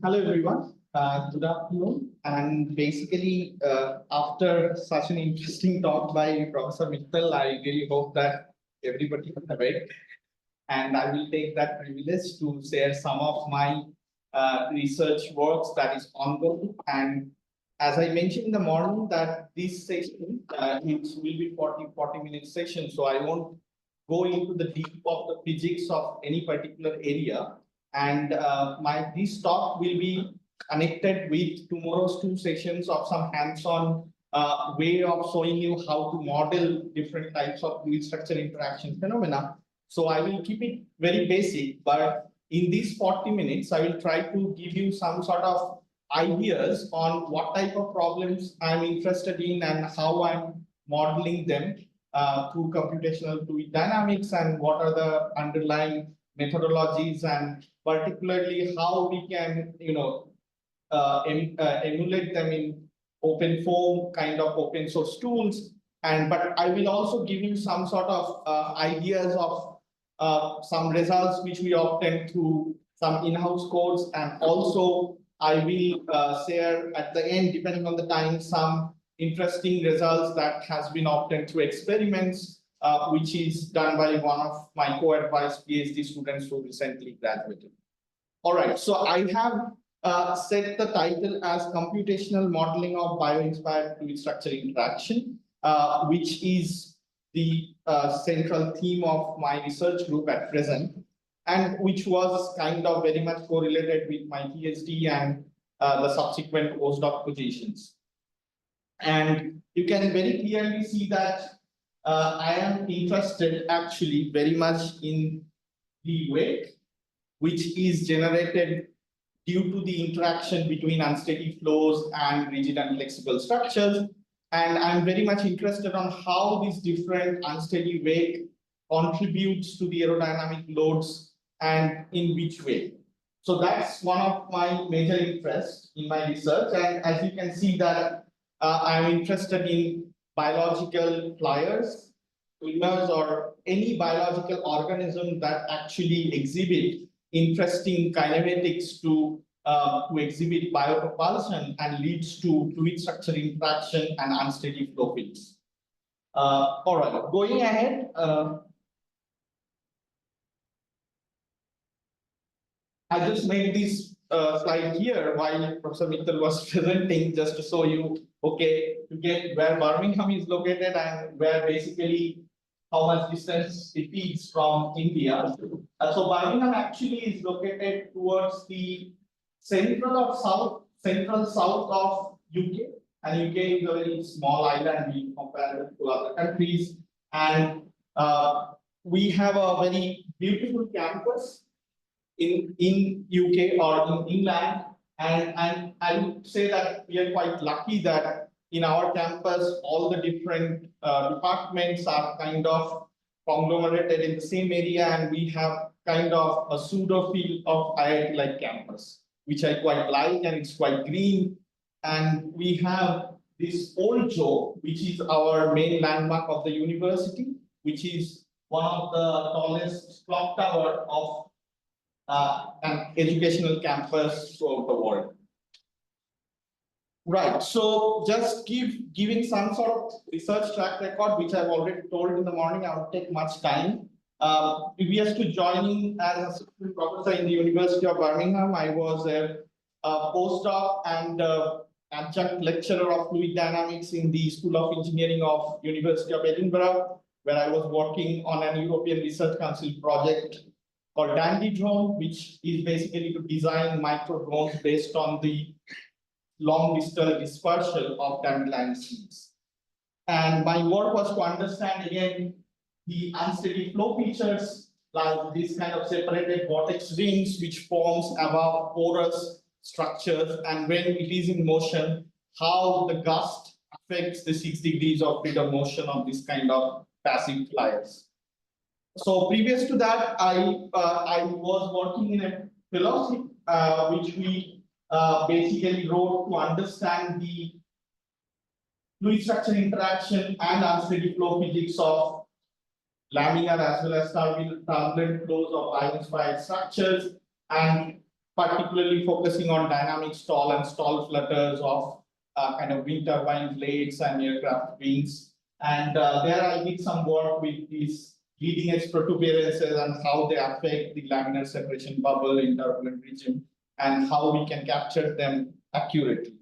Hello everyone, good afternoon. And basically, after such an interesting talk by Professor Mittal, I really hope that everybody is awake. And I will take that privilege to share some of my research works that is ongoing. And as I mentioned in the morning, that this session it will be 40 minute session. So I won't go into the deep of the physics of any particular area. And this talk will be connected with tomorrow's two sessions of some hands-on way of showing you how to model different types of fluid structure interaction phenomena. So I will keep it very basic, but in these 40 minutes, I will try to give you some sort of ideas on what type of problems I'm interested in and how I'm modeling them through computational fluid dynamics, and what are the underlying methodologies, and particularly how we can emulate them in open form kind of open source tools. And but I will also give you some sort of ideas of some results which we obtained through some in-house codes, and also I will share at the end, depending on the time, some interesting results that has been obtained through experiments, which is done by one of my co-advised PhD students who recently graduated. All right, so I have set the title as Computational Modeling of Bio-Inspired Fluid Structure Interaction, which is the central theme of my research group at present, and which was kind of very much correlated with my PhD and the subsequent postdoc positions. And you can very clearly see that I am interested actually very much in the wake, which is generated due to the interaction between unsteady flows and rigid and flexible structures. And I'm very much interested on how this different unsteady wake contributes to the aerodynamic loads and in which way. So that's one of my major interests in my research. And as you can see that I'm interested in biological flyers, swimmers, or any biological organism that actually exhibit interesting kinematics to exhibit biopropulsion and leads to fluid structure interaction and unsteady flow fields. All right, going ahead. I just made this slide here while Professor Mittal was presenting, just to show you, okay, to get where Birmingham is located and where basically how much distance it is from India. So Birmingham actually is located towards the central south of UK, and UK is a very small island we compare to other countries, and we have a very beautiful campus in UK or in England, and I would say that we are quite lucky that in our campus all the different departments are kind of conglomerated in the same area, and we have kind of a pseudo feel of IIT-like campus, which I quite like, and it's quite green. And we have this old Joe, which is our main landmark of the university, which is one of the tallest clock tower of an educational campus throughout the world. Right, so just giving some sort of research track record, which I've already told in the morning, I won't take much time. Previous to joining as assistant professor in the University of Birmingham, I was a postdoc and adjunct lecturer of fluid dynamics in the School of Engineering of University of Edinburgh, where I was working on an European Research Council project called Dandy Drone, which is basically to design micro drones based on the long distal dispersal of dandelion seeds. And my work was to understand again the unsteady flow features, like this kind of separated vortex rings which forms above porous structures, and when it is in motion, how the gust affects the 6 degrees of freedom motion of this kind of passive flyers. So previous to that, I was working in a philosophy which we basically wrote to understand the fluid structure interaction and unsteady flow physics of laminar as well as turbulent flows of bio-inspired structures. And particularly focusing on dynamic stall and stall flutters of kind of wind turbine blades and aircraft wings. And there I did some work with these leading edge protuberances and how they affect the laminar separation bubble in turbulent region and how we can capture them accurately.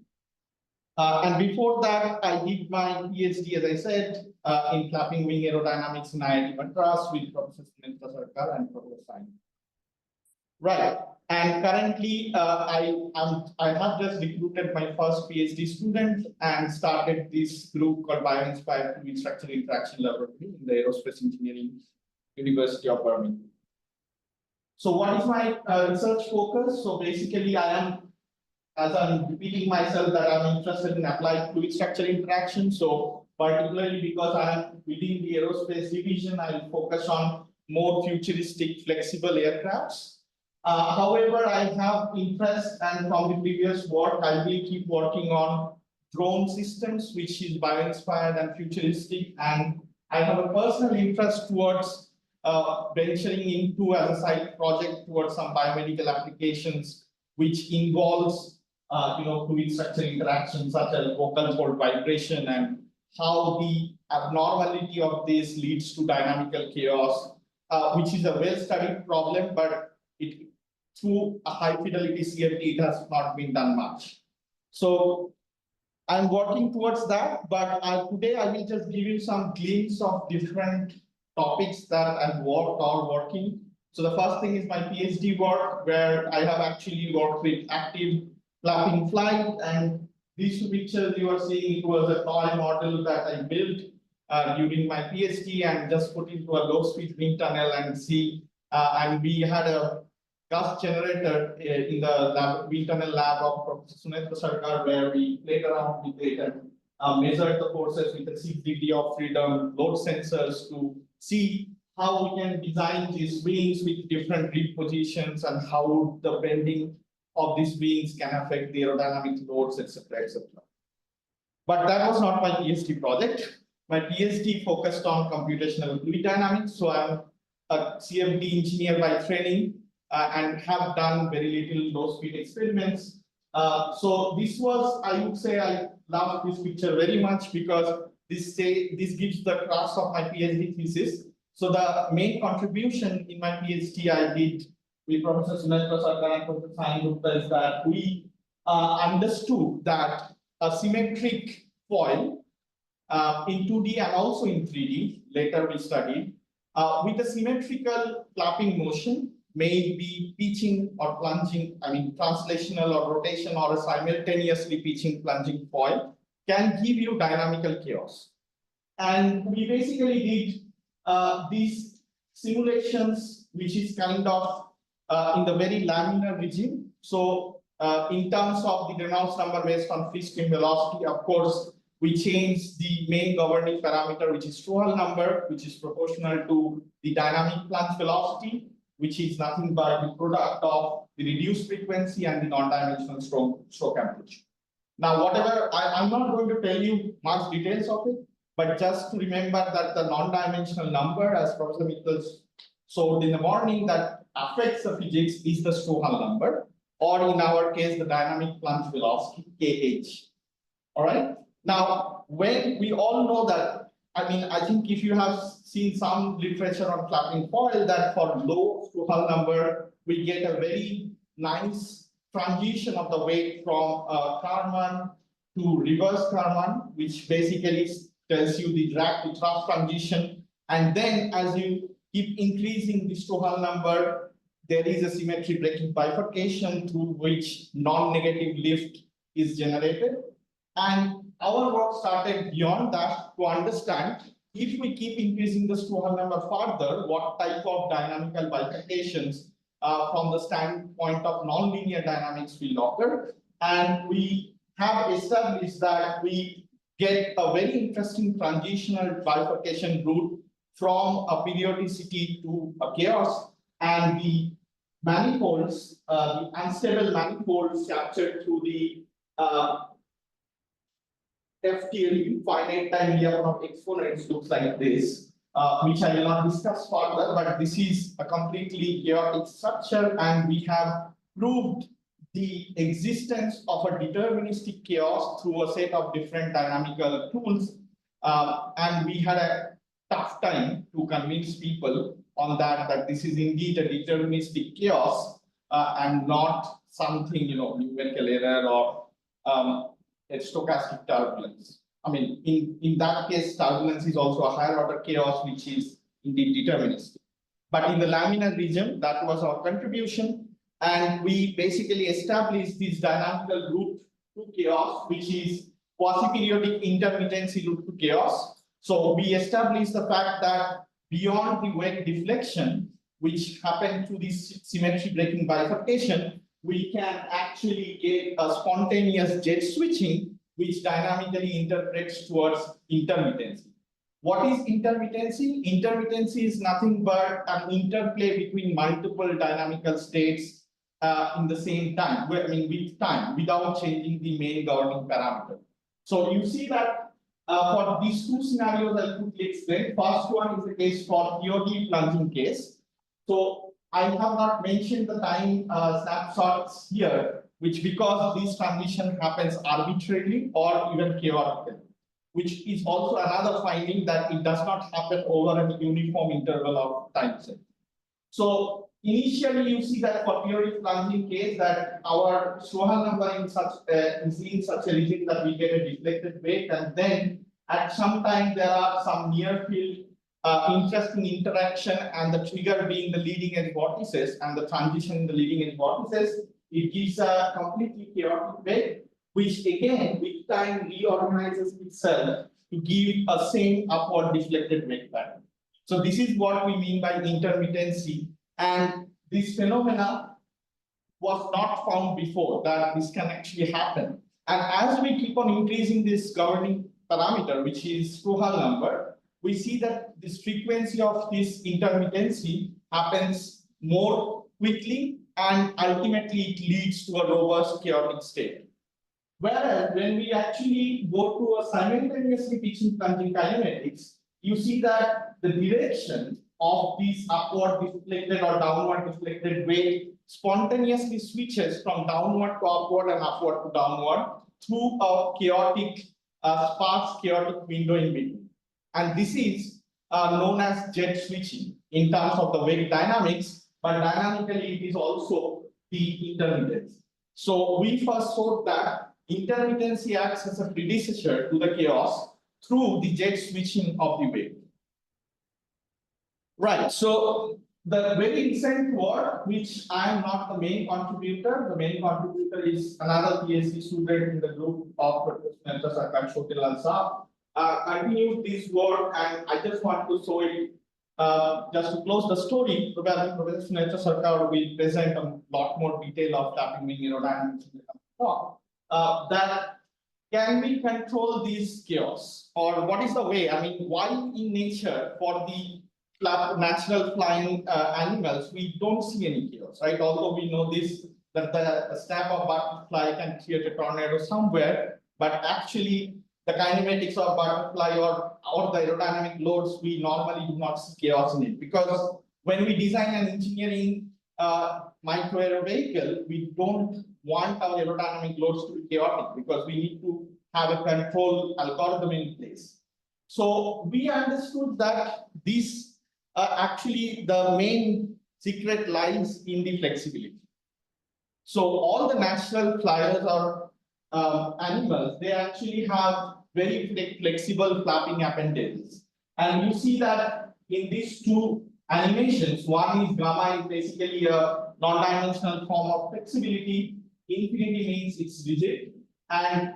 And before that, I did my PhD, as I said, in flapping wing aerodynamics in IIT Madras with Professor Sunetra, Sarkar and Prof. Right. And currently, I have just recruited my first PhD student and started this group called Bio-Inspired Fluid Structure Interaction Laboratory in the Aerospace Engineering University of Birmingham. So what is my research focus? So basically, as I'm repeating myself, that I'm interested in applied fluid structure interaction. So particularly because I'm within the aerospace division, I'll focus on more futuristic, flexible aircrafts. However, I have interest, and from the previous work, I will keep working on drone systems, which is bio-inspired and futuristic. And I have a personal interest towards venturing into, as a side project, towards some biomedical applications, which involves fluid structure interactions such as vocal cord vibration and how the abnormality of this leads to dynamical chaos, which is a well-studied problem, but through a high fidelity CFD, it has not been done much. So I'm working towards that, but today I will just give you some glimpse of different topics that I've worked or working. So the first thing is my PhD work, where I have actually worked with active flapping flight. And these two pictures you are seeing, it was a toy model that I built during my PhD and just put into a low-speed wind tunnel and see. And we had a gas generator in the wind tunnel lab of Professor Sunetra Sarkar, where we played around with it and measured the forces with a 6 degree of freedom, load sensors to see how we can design these wings with different grip positions and how the bending of these wings can affect the aerodynamic loads, etc., etc. But that was not my PhD project. My PhD focused on computational fluid dynamics. So I'm a CFD engineer by training and have done very little low-speed experiments. So this was, I would say, I love this picture very much because this gives the crux of my PhD thesis. So the main contribution in my PhD I did with Professor Sunetra Sarkar and Professor Sanjay is that we understood that a symmetric foil in 2D and also in 3D, later we studied, with a symmetrical flapping motion, may be pitching or plunging, translational or rotation or a simultaneously pitching plunging foil, can give you dynamical chaos. And we basically did these simulations, which is kind of in the very laminar regime. So in terms of the Reynolds number based on free stream velocity, of course, we changed the main governing parameter, which is Strohal number, which is proportional to the dynamic plunge velocity, which is nothing but the product of the reduced frequency and the non-dimensional stroke amplitude. Now, whatever, I'm not going to tell you much details of it, but just to remember that the non-dimensional number, as Professor Mittal showed in the morning, that affects the physics is the Strohal number, or in our case, the dynamic plunge velocity, KH. All right. Now, when we all know that, I think if you have seen some literature on flapping foil, that for low Strohal number, we get a very nice transition of the weight from Karman to reverse Karman, which basically tells you the drag to thrust transition. And then as you keep increasing the Strohal number, there is a symmetry breaking bifurcation through which non-negative lift is generated. And our work started beyond that to understand if we keep increasing the Strohal number further, what type of dynamical bifurcations from the standpoint of nonlinear dynamics will occur. And we have established that we get a very interesting transitional bifurcation route from a periodicity to a chaos, and the manifolds, the unstable manifolds captured through the FTL finite time diagram of exponents looks like this, which I will not discuss further, but this is a completely chaotic structure, and we have proved the existence of a deterministic chaos through a set of different dynamical tools. And we had a tough time to convince people on that this is indeed a deterministic chaos and not something, numerical error or a stochastic turbulence. I mean, in that case, turbulence is also a higher order chaos, which is indeed deterministic. But in the laminar region, that was our contribution. And we basically established this dynamical route to chaos, which is quasi-periodic intermittency route to chaos. So we established the fact that beyond the wake deflection, which happened through this symmetry breaking bifurcation, we can actually get a spontaneous jet switching, which dynamically interprets towards intermittency. What is intermittency? Intermittency is nothing but an interplay between multiple dynamical states in the same time, with time, without changing the main governing parameter. So you see that for these two scenarios, I'll quickly explain. First one is the case for purely plunging case. So I have not mentioned the time snapshots here, which because this transition happens arbitrarily or even chaotically, which is also another finding that it does not happen over a uniform interval of time set. So initially, you see that for periodic plunging case that our Strohal number is in such a region that we get a deflected wave, and then at some time there are some near field interesting interaction, and the trigger being the leading edge vortices and the transition in the leading edge vortices, it gives a completely chaotic wave, which again with time reorganizes itself to give a same upward deflected wave pattern. So this is what we mean by intermittency, and this phenomena was not found before that this can actually happen. And as we keep on increasing this governing parameter, which is Strohal number, we see that this frequency of this intermittency happens more quickly, and ultimately it leads to a robust chaotic state. Whereas when we actually go to a simultaneously pitching plunging kinematics, you see that the direction of this upward deflected or downward deflected wave spontaneously switches from downward to upward and upward to downward through a chaotic, sparse chaotic window in between. And this is known as jet switching in terms of the wave dynamics, but dynamically it is also the intermittency. So we first showed that intermittency acts as a predecessor to the chaos through the jet switching of the wave. Right, so the very recent work, which I am not the main contributor, the main contributor is another PhD student in the group of Prof. Sunetra, Sarkar, and Saha, continued this work, and I just want to show it just to close the story. Probably Professor Sunetra Sarkar will present a lot more detail of flapping wing aerodynamics in the talk. That can we control this chaos, or what is the way? I mean, why in nature for the natural flying animals we don't see any chaos, right? Although we know this that the snap of butterfly can create a tornado somewhere, but actually the kinematics of butterfly or the aerodynamic loads, we normally do not see chaos in it, because when we design an engineering micro aero vehicle, we don't want our aerodynamic loads to be chaotic, because we need to have a control algorithm in place. So we understood that this actually the main secret lies in the flexibility. So all the natural flyers or animals, they actually have very flexible flapping appendages. And you see that in these two animations, one is gamma is basically a non-dimensional form of flexibility. Infinity means it's rigid, and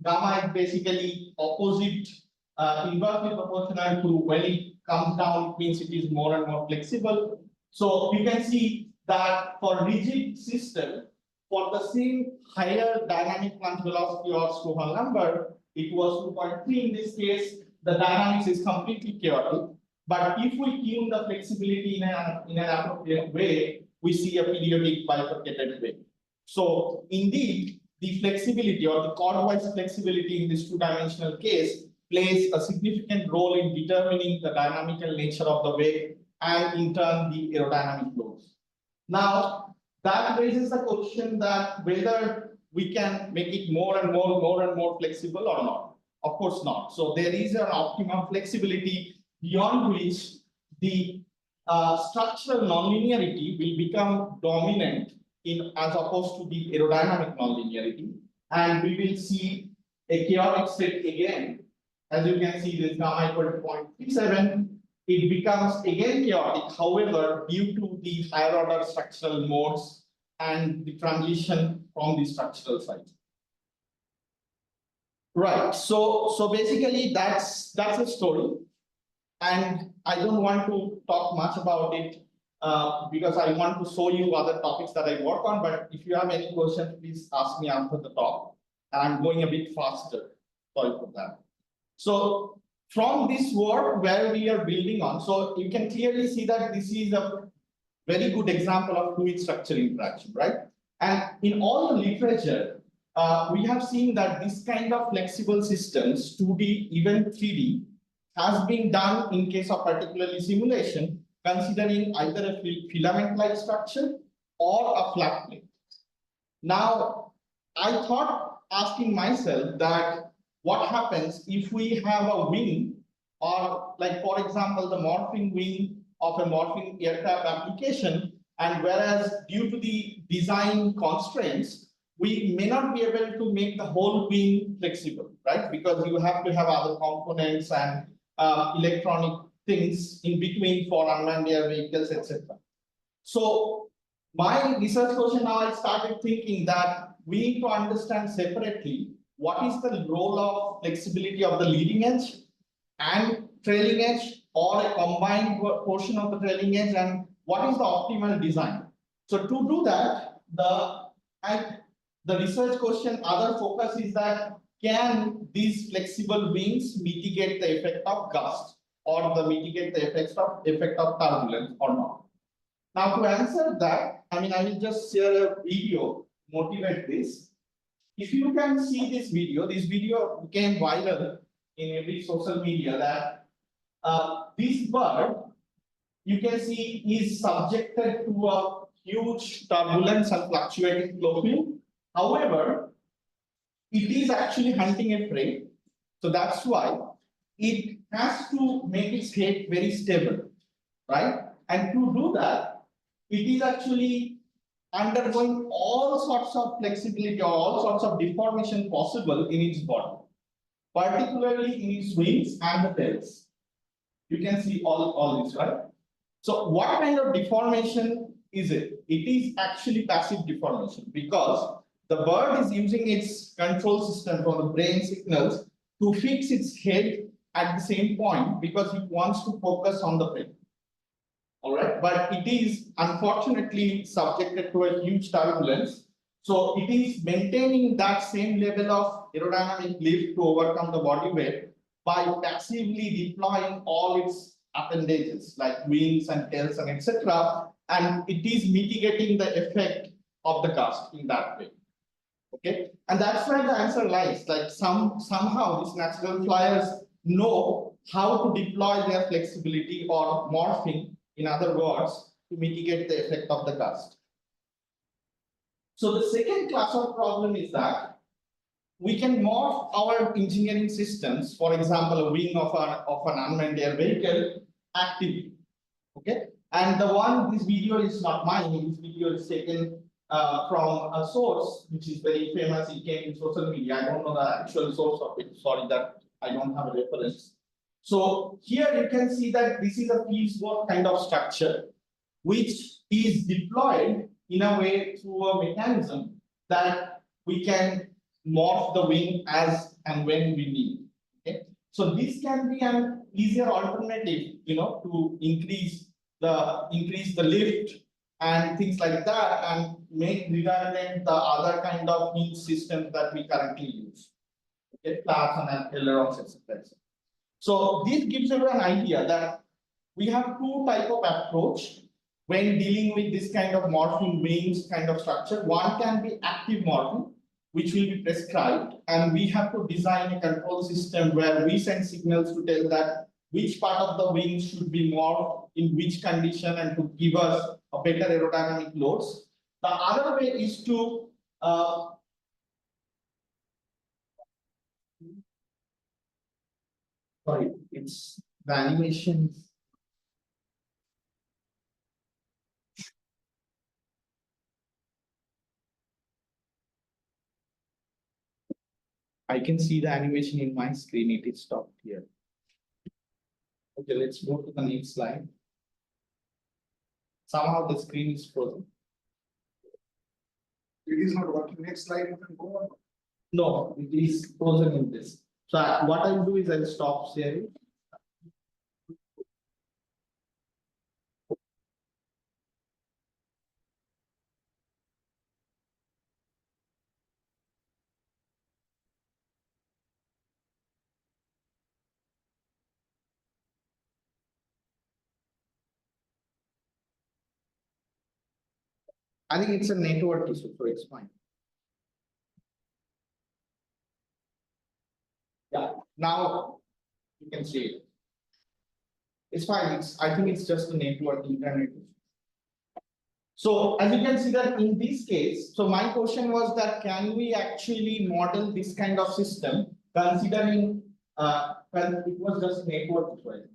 gamma is basically opposite, inversely proportional to when it comes down, it means it is more and more flexible. So you can see that for rigid system, for the same higher dynamic plunge velocity or Strohal number, it was 2.3 in this case. The dynamics is completely chaotic. But if we tune the flexibility in an appropriate way, we see a periodic bifurcated wave. So indeed, the flexibility or the chord-wise flexibility in this two-dimensional case plays a significant role in determining the dynamical nature of the wave and in turn the aerodynamic loads. Now, that raises the question that whether we can make it more and more flexible or not. Of course not. So there is an optimum flexibility beyond which the structural nonlinearity will become dominant in as opposed to the aerodynamic nonlinearity, and we will see a chaotic state again. As you can see, this gamma equal to 0.37. It becomes again chaotic, however, due to the higher order structural modes and the transition from the structural side. Right. So basically that's the story, and I don't want to talk much about it because I want to show you other topics that I work on. But if you have any questions, please ask me after the talk. And I'm going a bit faster. Sorry for that. So from this work where we are building on, so you can clearly see that this is a very good example of fluid structure interaction, right? And in all the literature, we have seen that this kind of flexible systems, 2D, even 3D, has been done in case of particularly simulation, considering either a filament-like structure or a flat plate. Now, I thought asking myself that what happens if we have a wing, or like, for example, the morphing wing of a morphing aircraft application, and whereas due to the design constraints, we may not be able to make the whole wing flexible, right? Because you have to have other components and electronic things in between for unmanned air vehicles, etc. So my research question now, I started thinking that we need to understand separately what is the role of flexibility of the leading edge and trailing edge, or a combined portion of the trailing edge, and what is the optimal design. So to do that, the research question, other focus is that can these flexible wings mitigate the effect of gust or mitigate the effect of turbulence or not? Now to answer that, I will just share a video, motivate this. If you can see this video became viral in every social media, that this bird, you can see, is subjected to a huge turbulence and fluctuating flow field. However, it is actually hunting a prey. So that's why it has to make its head very stable, right? And to do that, it is actually undergoing all sorts of flexibility or all sorts of deformation possible in its body, particularly in its wings and the tails. You can see all this, right? So what kind of deformation is it? It is actually passive deformation, because the bird is using its control system from the brain signals to fix its head at the same point, because it wants to focus on the prey. All right, but it is unfortunately subjected to a huge turbulence. So it is maintaining that same level of aerodynamic lift to overcome the body weight by passively deploying all its appendages like wings and tails and etc. And it is mitigating the effect of the gust in that way. Okay, and that's where the answer lies. Like somehow these natural flyers know how to deploy their flexibility or morphing, in other words, to mitigate the effect of the gust. So the second class of problem is that we can morph our engineering systems, for example, a wing of an unmanned air vehicle, actively. Okay, and this video is not mine. This video is taken from a source which is very famous. It came in social media. I don't know the actual source of it. Sorry that I don't have a reference. So here you can see that this is a piecewise kind of structure which is deployed in a way through a mechanism that we can morph the wing as and when we need. Okay, so this can be an easier alternative, to increase the lift and things like that, and make redundant the other kind of hinge systems that we currently use. Okay, flaps and ailerons, etc. So this gives you an idea that we have two types of approach when dealing with this kind of morphing wings kind of structure. One can be active morphing, which will be prescribed, and we have to design a control system where we send signals to tell that which part of the wing should be morphed in which condition and to give us a better aerodynamic loads. The other way is to sorry, it's the animation. I can see the animation in my screen. It is stopped here. Okay, let's go to the next slide. Somehow the screen is frozen. It is not working. Next slide, you can go on. No, it is frozen in this. So what I'll do is I'll stop sharing. I think it's a network issue, so it's fine. Yeah, now you can see it. It's fine. I think it's just a network internet issue. So as you can see that in this case, so my question was that can we actually model this kind of system considering when it was just network issue.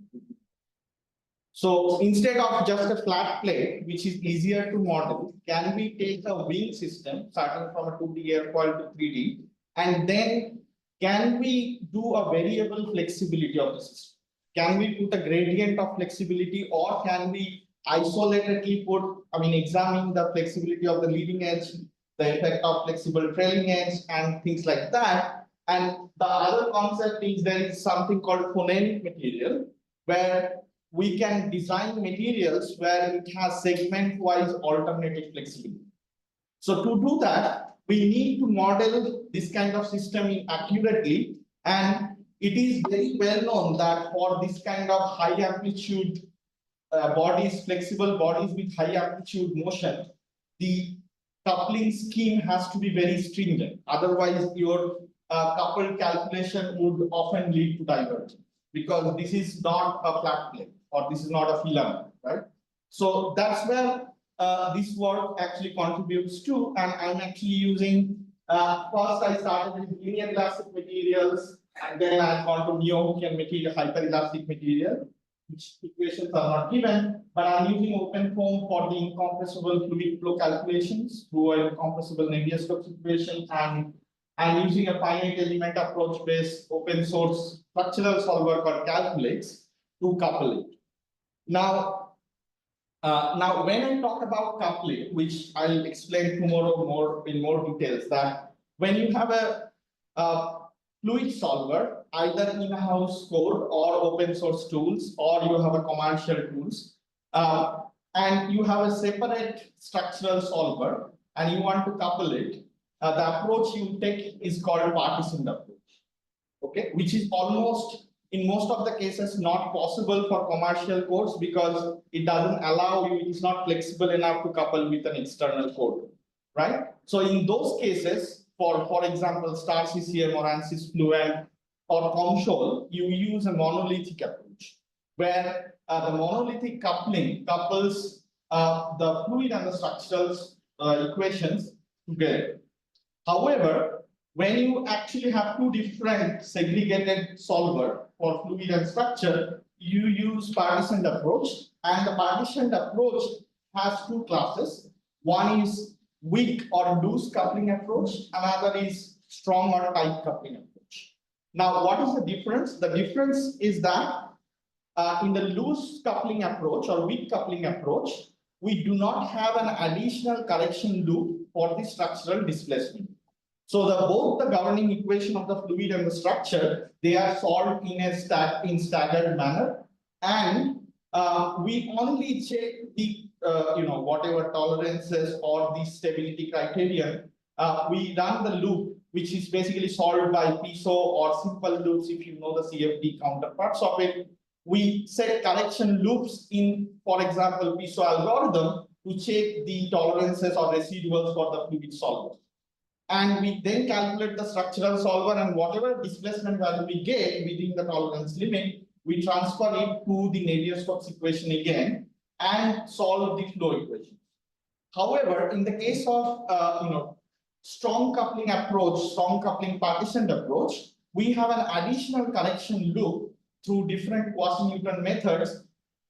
So instead of just a flat plate, which is easier to model, can we take a wing system starting from a 2D airfoil to 3D, and then can we do a variable flexibility of the system? Can we put a gradient of flexibility, or can we isolatedly examine the flexibility of the leading edge, the effect of flexible trailing edge, and things like that? And the other concept is there is something called phonemic material, where we can design materials where it has segment-wise alternative flexibility. So to do that, we need to model this kind of system accurately, and it is very well known that for this kind of high amplitude bodies, flexible bodies with high amplitude motion, the coupling scheme has to be very stringent. Otherwise, your coupled calculation would often lead to divergence, because this is not a flat plate or this is not a filament, right? So that's where this work actually contributes to, and I'm actually using, first I started with linear elastic materials, and then I've gone to neo-Hookean material, hyperelastic material, which equations are not given, but I'm using open foam for the incompressible fluid flow calculations through an incompressible Navier-Stokes equation, and I'm using a finite element approach based open source structural solver called Calculates to couple it. Now, when I talk about coupling, which I'll explain tomorrow in more details, that when you have a fluid solver, either in-house code or open source tools, or you have a commercial tools, and you have a separate structural solver, and you want to couple it, the approach you take is called partitioned approach, okay, which is almost in most of the cases not possible for commercial codes because it doesn't allow you, it's not flexible enough to couple with an external code, right? So in those cases, for example, star CCM or ANSYS Fluent or COMSOL, you use a monolithic approach, where the monolithic coupling couples the fluid and the structural equations together. However, when you actually have two different segregated solver for fluid and structure, you use partitioned approach, and the partitioned approach has two classes. One is weak or loose coupling approach, another is strong or tight coupling approach. Now, what is the difference? The difference is that in the loose coupling approach or weak coupling approach, we do not have an additional correction loop for the structural displacement. So both the governing equation of the fluid and the structure, they are solved in a staggered manner, and we only check the whatever tolerances or the stability criterion. We run the loop, which is basically solved by piezo or simple loops. If you know the CFD counterparts of it, we set correction loops in, for example, piezo algorithm to check the tolerances or residuals for the fluid solver. And we then calculate the structural solver, and whatever displacement value we get within the tolerance limit, we transfer it to the Navier-Stokes equation again and solve the flow equation. However, in the case of strong coupling approach, strong coupling partitioned approach, we have an additional correction loop through different quasi-Newton methods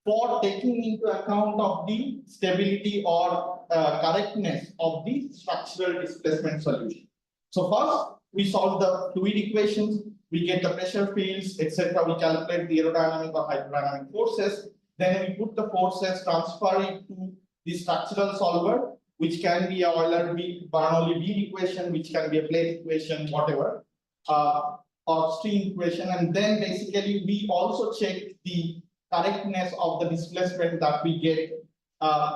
for taking into account of the stability or correctness of the structural displacement solution. So first, we solve the fluid equations, we get the pressure fields, etc. We calculate the aerodynamic or hydrodynamic forces. Then we put the forces, transfer it to the structural solver, which can be a Euler-Bernoulli beam equation, which can be a plate equation, whatever, or stream equation. And then basically we also check the correctness of the displacement that we get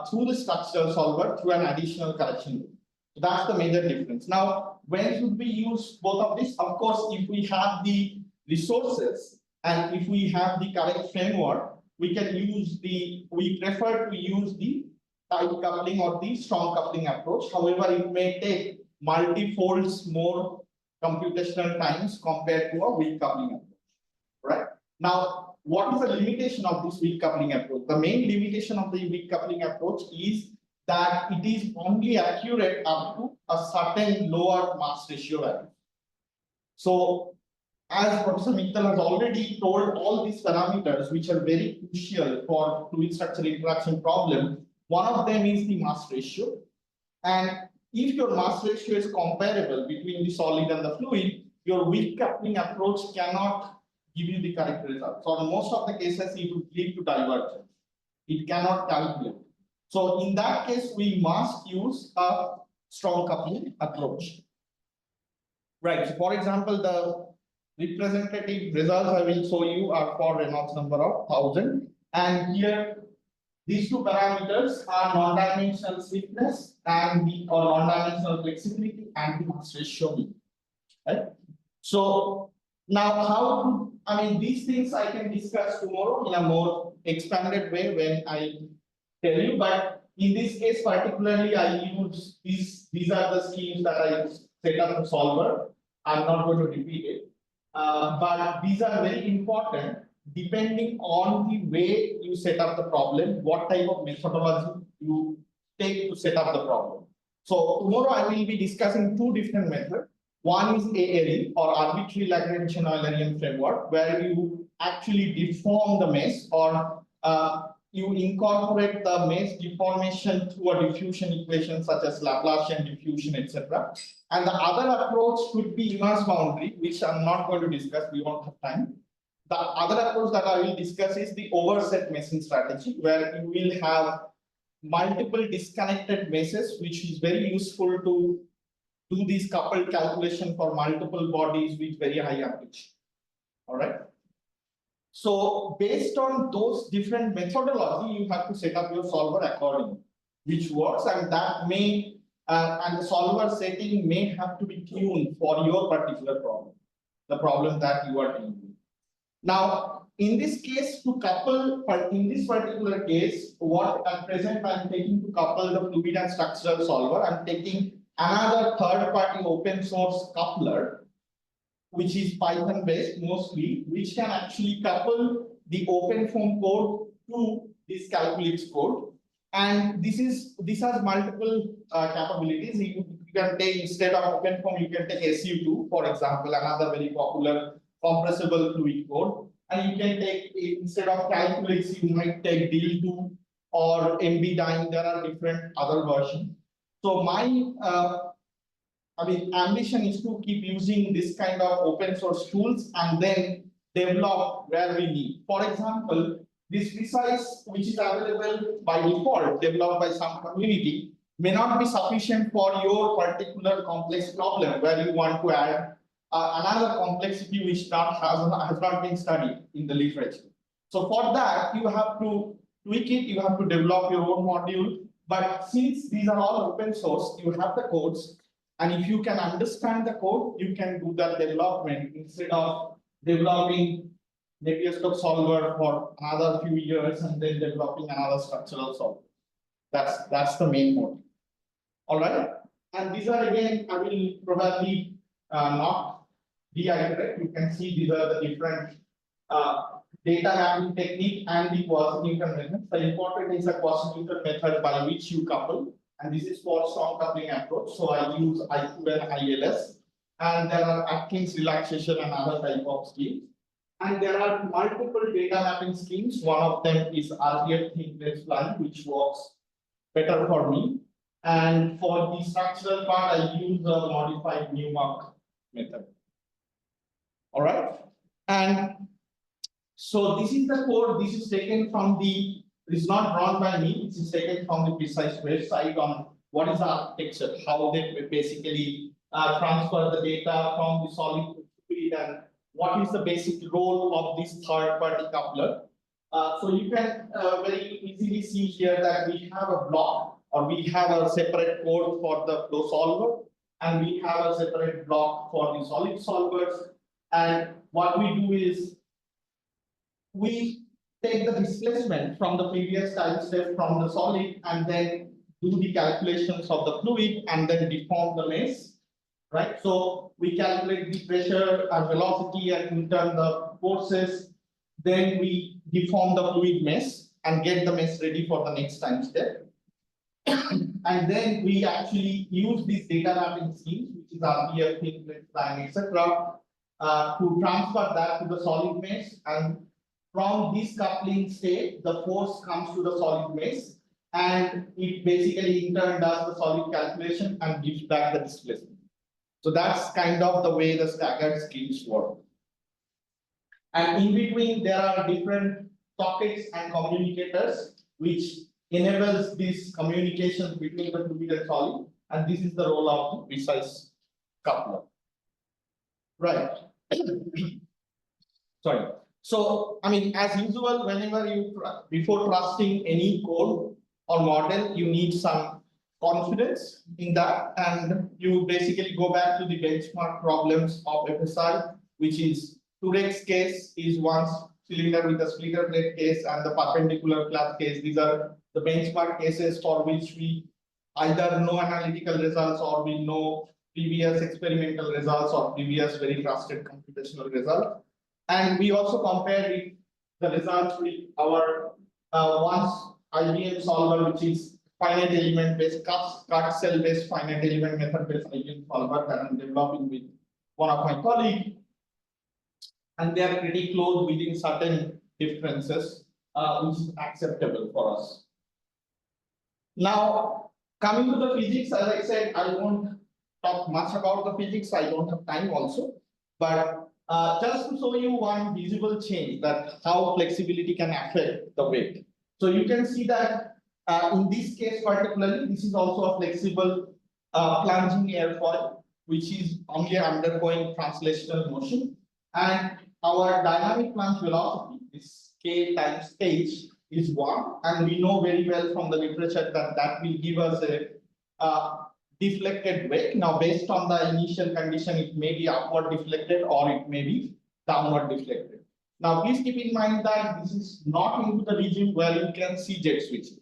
through the structural solver through an additional correction loop. So that's the major difference. Now, when should we use both of these? Of course, if we have the resources and if we have the correct framework, we prefer to use the tight coupling or the strong coupling approach. However, it may take multi-folds more computational times compared to a weak coupling approach, right? Now, what is the limitation of this weak coupling approach? The main limitation of the weak coupling approach is that it is only accurate up to a certain lower mass ratio value. So, as Professor Mittal has already told, all these parameters which are very crucial for fluid structure interaction problem, one of them is the mass ratio. And if your mass ratio is comparable between the solid and the fluid, your weak coupling approach cannot give you the correct result. So in most of the cases, it will lead to divergence. It cannot calculate. So in that case, we must use a strong coupling approach. Right. So for example, the representative results I will show you are for Reynolds number of 1000. And here, these two parameters are non-dimensional stiffness and or non-dimensional flexibility and the mass ratio. Right. So now these things I can discuss tomorrow in a more expanded way when I tell you, but in this case particularly I use these are the schemes that I set up the solver. I'm not going to repeat it, but these are very important depending on the way you set up the problem, what type of methodology you take to set up the problem. So tomorrow I will be discussing two different methods. One is ALE or arbitrary Lagrangian Eulerian framework, where you actually deform the mesh or you incorporate the mesh deformation through a diffusion equation such as Laplacian diffusion, etc. And the other approach could be inverse boundary, which I'm not going to discuss, we won't have time. The other approach that I will discuss is the overset meshing strategy, where you will have multiple disconnected meshes, which is very useful to do this coupled calculation for multiple bodies with very high amplitude. All right. So based on those different methodology, you have to set up your solver accordingly, which works, and that may and the solver setting may have to be tuned for your particular problem, the problem that you are dealing with. Now, in this case, to couple, in this particular case, what at present I'm taking to couple the fluid and structural solver, I'm taking another third-party open source coupler, which is Python based mostly, which can actually couple the OpenFOAM code to this calculates code. And this has multiple capabilities. You can take, instead of OpenFOAM, you can take SU2, for example, another very popular compressible fluid code. And you can take, instead of calculates, you might take DIL2 or MBDyne. There are different other versions. So my ambition is to keep using this kind of open source tools and then develop where we need. For example, this resize, which is available by default, developed by some community, may not be sufficient for your particular complex problem where you want to add another complexity which has not been studied in the literature. So for that, you have to tweak it, you have to develop your own module. But since these are all open source, you have the codes. And if you can understand the code, you can do that development instead of developing Navier-Stokes solver for another few years and then developing another structural solver. That's the main motive. All right. And these are, again, I will probably not reiterate. You can see these are the different data mapping technique and the quasi-Newton method. The important is the quasi-Newton method by which you couple, and this is for strong coupling approach. So I use IQ and ILS, and there are Atkins relaxation and other type of schemes. And there are multiple data mapping schemes. One of them is RDF think-based plan, which works better for me. And for the structural part, I use a modified Newmark method. All right. And so this is the code. This is taken from the, it is not drawn by me. This is taken from the precise website on what is the architecture, how they basically transfer the data from the solid to fluid, and what is the basic role of this third-party coupler. So you can very easily see here that we have a block, or we have a separate code for the flow solver, and we have a separate block for the solid solvers. And what we do is we take the displacement from the previous time step from the solid, and then do the calculations of the fluid, and then deform the mesh. Right, so we calculate the pressure and velocity and in turn the forces. Then we deform the fluid mesh and get the mesh ready for the next time step. And then we actually use these data mapping schemes, which is RBF, think-based plan, etc., to transfer that to the solid mesh. And from this coupling state, the force comes to the solid mesh, and it basically in turn does the solid calculation and gives back the displacement. So that's kind of the way the staggered schemes work. And in between, there are different sockets and communicators, which enables this communication between the fluid and solid. And this is the role of the precise coupler. Right. Sorry. So, I mean, as usual, whenever you, before trusting any code or model, you need some confidence in that, and you basically go back to the benchmark problems of FSI, which is Turek's case is one cylinder with a splitter plate case and the perpendicular flat case. These are the benchmark cases for which we either know analytical results, or we know previous experimental results, or previous very trusted computational results. And we also compare the results with our once IBM solver, which is finite element based cut cell based finite element method based IBM solver that I'm developing with one of my colleagues. And they are pretty close within certain differences, which is acceptable for us. Now, coming to the physics, as I said, I won't talk much about the physics. I don't have time also, but just to show you one visible change, that how flexibility can affect the weight. So you can see that in this case particularly, this is also a flexible plunging airfoil, which is only undergoing translational motion. And our dynamic plunge velocity, this k times h, is 1. And we know very well from the literature that that will give us a deflected wake. Now, based on the initial condition, it may be upward deflected or it may be downward deflected. Now, please keep in mind that this is not into the region where you can see jet switching.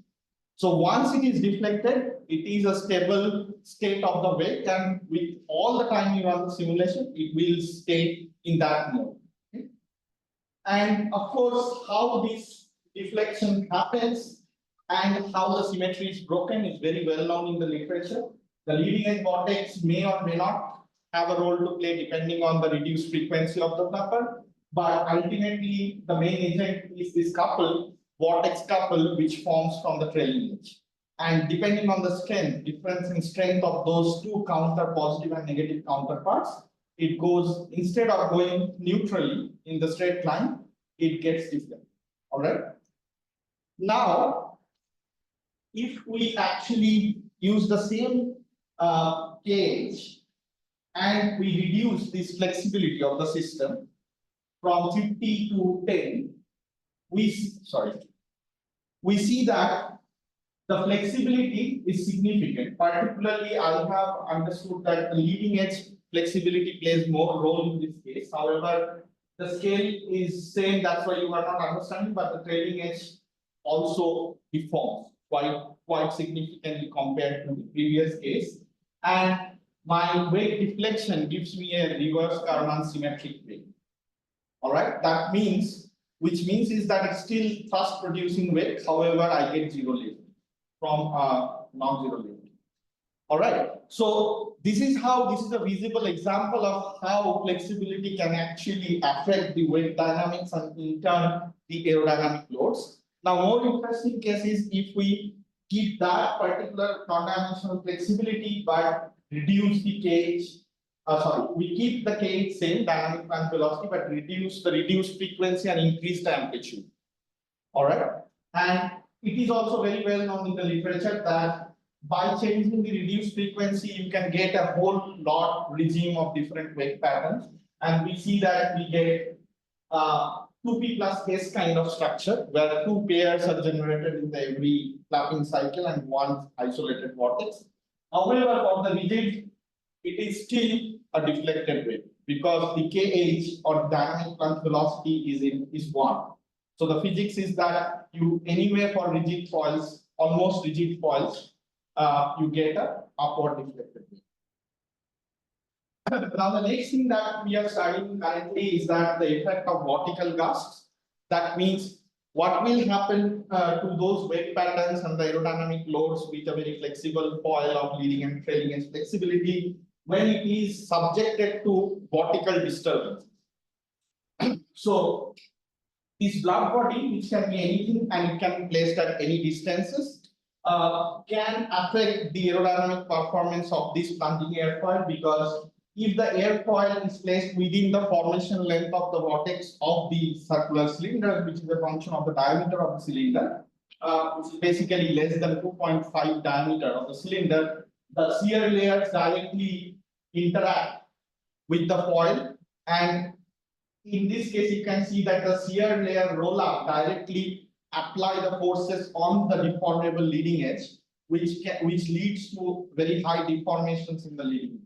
So once it is deflected, it is a stable state of the wake, and with all the time you run the simulation, it will stay in that mode. Okay? And of course, how this deflection happens and how the symmetry is broken is very well known in the literature. The leading edge vortex may or may not have a role to play depending on the reduced frequency of the flapper, but ultimately the main agent is this couple, vortex couple, which forms from the trailing edge. And depending on the strength, difference in strength of those two counter positive and negative counterparts, it goes, instead of going neutrally in the straight line, it gets deflected. All right. Now, if we actually use the same gauge and we reduce this flexibility of the system from 50 to 10, we see that the flexibility is significant. Particularly, I have understood that the leading edge flexibility plays more role in this case. However, the scale is same, that's why you are not understanding, but the trailing edge also deforms quite significantly compared to the previous case. And my wake deflection gives me a reverse Karman symmetric wake. All right, that means, which means is that it's still fast producing wake. However, I get zero lift from non-zero lift. All right. So this is a visible example of how flexibility can actually affect the weight dynamics and in turn the aerodynamic loads. Now, more interesting case is if we keep that particular non-dimensional flexibility but reduce the cage. We keep the cage same dynamic and velocity, but reduce the reduced frequency and increase the amplitude. All right. And it is also very well known in the literature that by changing the reduced frequency, you can get a whole lot regime of different wake patterns. And we see that we get 2p plus s kind of structure where two pairs are generated in every flapping cycle and one isolated vortex. However, for the rigid, it is still a deflected wave because the kh or dynamic plunge velocity is 1. So the physics is that you anywhere for rigid foils, almost rigid foils, you get a upward deflected wave. Now the next thing that we are studying currently is that the effect of vortical gusts. That means what will happen to those wave patterns and the aerodynamic loads with a very flexible foil of leading and trailing edge flexibility when it is subjected to vortical disturbance. So this blunt body, which can be anything and it can be placed at any distances, can affect the aerodynamic performance of this plunging airfoil because if the airfoil is placed within the formation length of the vortex of the circular cylinder, which is a function of the diameter of the cylinder, which is basically less than 2.5 diameter of the cylinder, the shear layers directly interact with the foil, and in this case you can see that the shear layer roll up directly apply the forces on the deformable leading edge, which leads to very high deformations in the leading edge.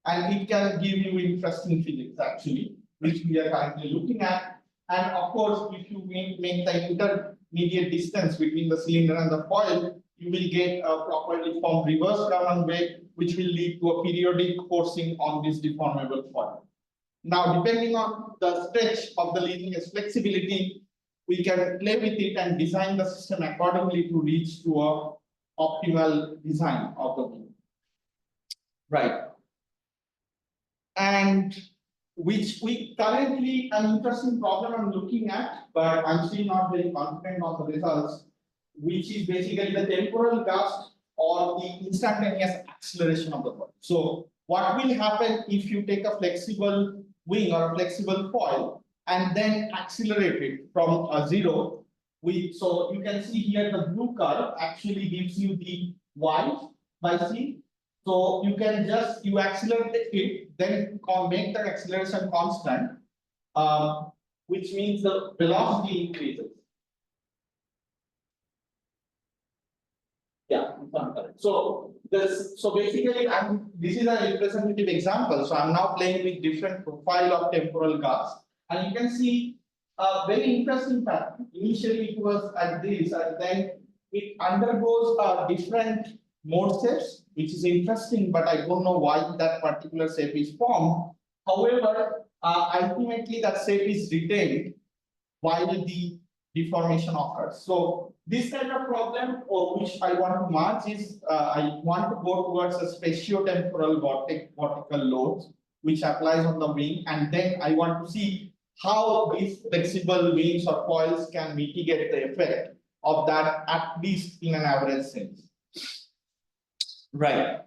And it can give you interesting physics actually, which we are currently looking at. And of course, if you make the intermediate distance between the cylinder and the foil, you will get a properly formed reverse Raman wave, which will lead to a periodic forcing on this deformable foil. Now, depending on the stretch of the leading edge flexibility, we can play with it and design the system accordingly to reach to a optimal design of the wing. Right. And which we currently an interesting problem I'm looking at, but I'm still not very confident on the results, which is basically the temporal gust or the instantaneous acceleration of the body. So what will happen if you take a flexible wing or a flexible foil and then accelerate it from a 0 with, so you can see here the blue curve actually gives you the y by c. So you can just accelerate it, then make the acceleration constant, which means the velocity increases. Yeah, so basically, this is a representative example. So I'm now playing with different profile of temporal gusts, and you can see a very interesting pattern. Initially, it was at this, and then it undergoes different mode shapes, which is interesting, but I don't know why that particular shape is formed. However, ultimately that shape is retained while the deformation occurs. So this kind of problem, which I want to march is, I want to go towards a spatiotemporal vortical loads, which applies on the wing, and then I want to see how these flexible wings or foils can mitigate the effect of that, at least in an average sense. Right.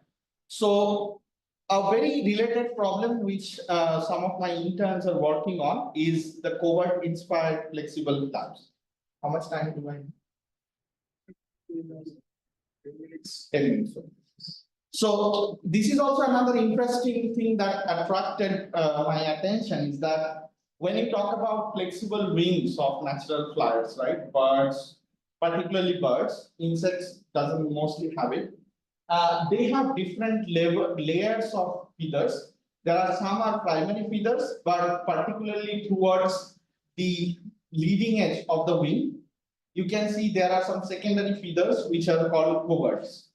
So a very related problem which some of my interns are working on is the covert inspired flexible flaps. How much time do I have? 10 minutes. So this is also another interesting thing that attracted my attention is that when you talk about flexible wings of natural flyers, right? Birds, particularly birds, insects doesn't mostly have it. They have different layers of feathers. There are some are primary feathers, but particularly towards the leading edge of the wing, you can see there are some secondary feathers which are called coverts.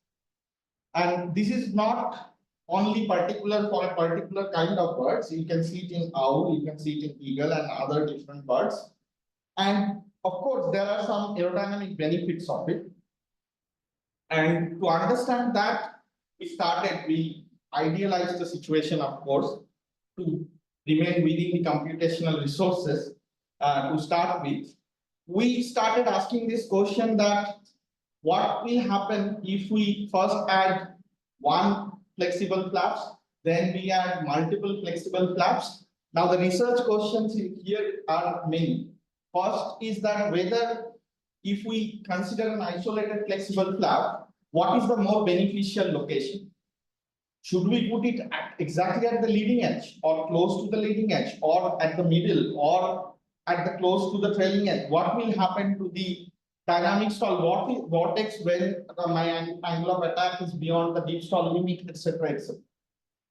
And this is not only particular for a particular kind of birds. You can see it in owl, you can see it in eagle and other different birds. And of course, there are some aerodynamic benefits of it. And to understand that, we idealized the situation, of course, to remain within the computational resources to start with. We started asking this question that what will happen if we first add one flexible flaps, then we add multiple flexible flaps. Now the research questions here are many. First is that whether if we consider an isolated flexible flap, what is the more beneficial location? Should we put it exactly at the leading edge or close to the leading edge or at the middle or at the close to the trailing edge? What will happen to the dynamic stall vortex when my angle of attack is beyond the deep stall limit, etc., etc.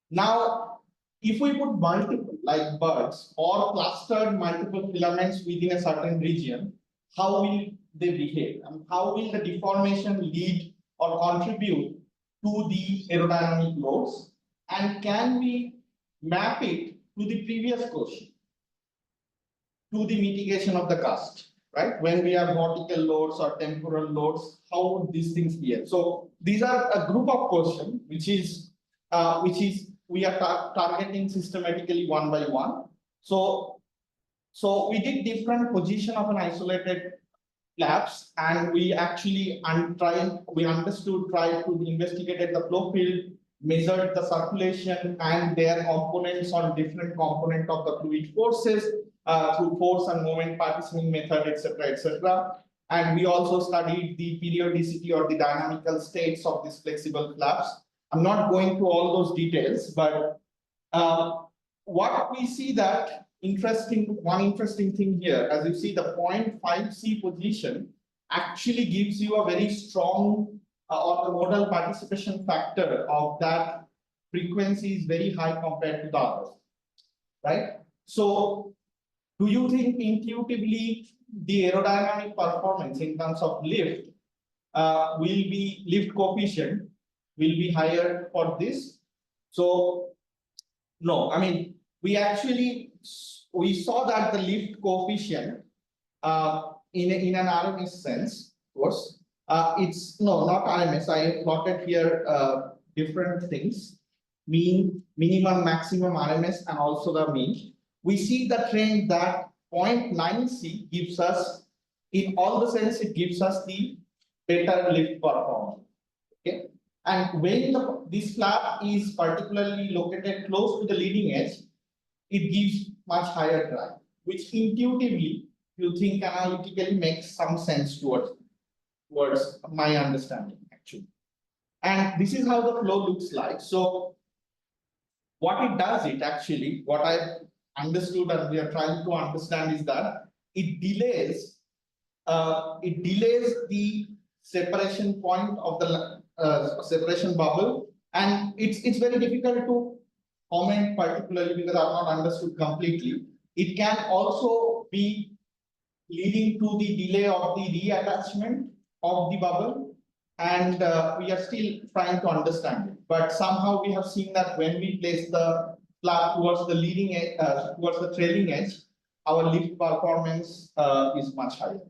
Now, if we put multiple like birds or clustered multiple filaments within a certain region, how will they behave? And how will the deformation lead or contribute to the aerodynamic loads? And can we map it to the previous question, to the mitigation of the cast, right? When we have vertical loads or temporal loads, how would these things behave? So these are a group of questions, which is we are targeting systematically one by one. So we did different position of an isolated flaps, and we actually tried to investigate the flow field, measured the circulation and their components on different component of the fluid forces through force and moment partitioning method, etc., etc. And we also studied the periodicity or the dynamical states of these flexible flaps. I'm not going through all those details, but what we see that one interesting thing here, as you see, the 0.5C position actually gives you a very strong or the modal participation factor of that frequency is very high compared to the others, right? So do you think intuitively the aerodynamic performance in terms of lift lift coefficient will be higher for this? So no, I mean, we saw that the lift coefficient in an RMS sense, of course, it's no, not RMS. I plotted here different things: mean, minimum, maximum, RMS, and also the mean. We see the trend that 0.9C gives us, in all the sense, it gives us the better lift performance. Okay, and when this flap is particularly located close to the leading edge, it gives much higher drag, which intuitively, you think analytically, makes some sense towards my understanding, actually. And this is how the flow looks like. So what it does, what I understood and we are trying to understand is that it delays the separation point of the separation bubble, and it's very difficult to comment particularly because I've not understood completely. It can also be leading to the delay of the reattachment of the bubble, and we are still trying to understand it. But somehow we have seen that when we place the flap towards the leading edge, towards the trailing edge, our lift performance is much higher.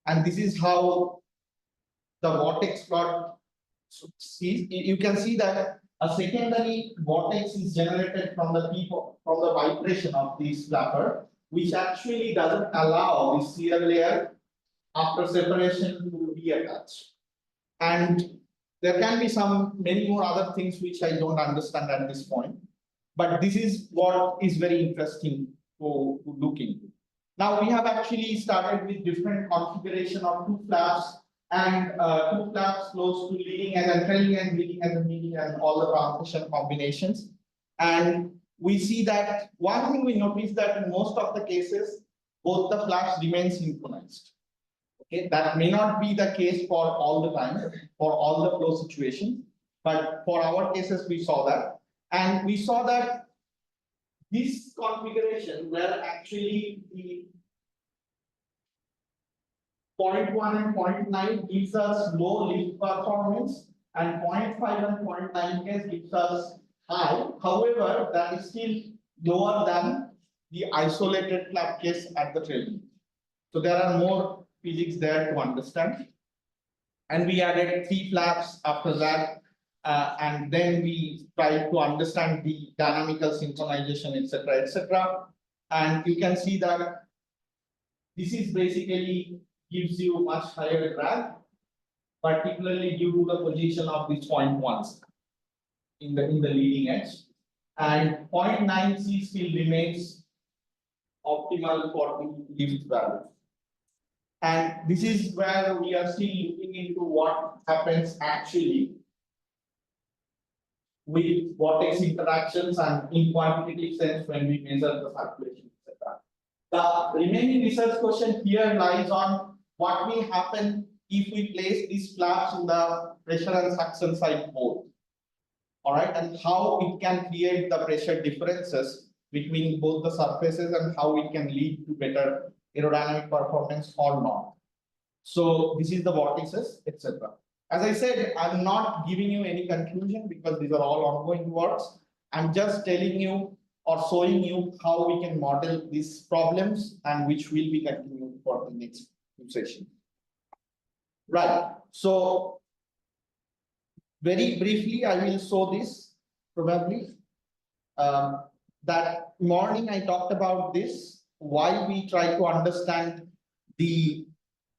And this is how the vortex plot sees. You can see that a secondary vortex is generated from the vibration of this flapper, which actually doesn't allow the shear layer after separation to reattach. And there can be many more other things which I don't understand at this point. But this is what is very interesting to look into. Now we have actually started with different configuration of two flaps and two flaps close to leading edge and trailing edge, leading edge and leading and all the transmission combinations. And we see that one thing we notice that in most of the cases, both the flaps remain synchronized. Okay, that may not be the case for all the time, for all the flow situations, but for our cases, we saw that. And we saw that this configuration where actually the 0.1 and 0.9 gives us low lift performance, and 0.5 and 0.9 case gives us high. However, that is still lower than the isolated flap case at the trailing. So there are more physics there to understand. And we added 3 flaps after that and then we try to understand the dynamical synchronization, etc., etc. And you can see that this is basically gives you much higher drag, particularly due to the position of these point ones in the leading edge. And 0.9C still remains optimal for the lift value. And this is where we are still looking into what happens actually with vortex interactions and in quantitative sense when we measure the circulation, etc. The remaining research question here lies on what will happen if we place these flaps in the pressure and suction side both. All right, and how it can create the pressure differences between both the surfaces and how it can lead to better aerodynamic performance or not. So this is the vortices, etc. As I said, I'm not giving you any conclusion because these are all ongoing works. I'm just telling you or showing you how we can model these problems and which will be continued for the next session. Right. So very briefly, I will show this probably. That morning I talked about this, why we try to understand the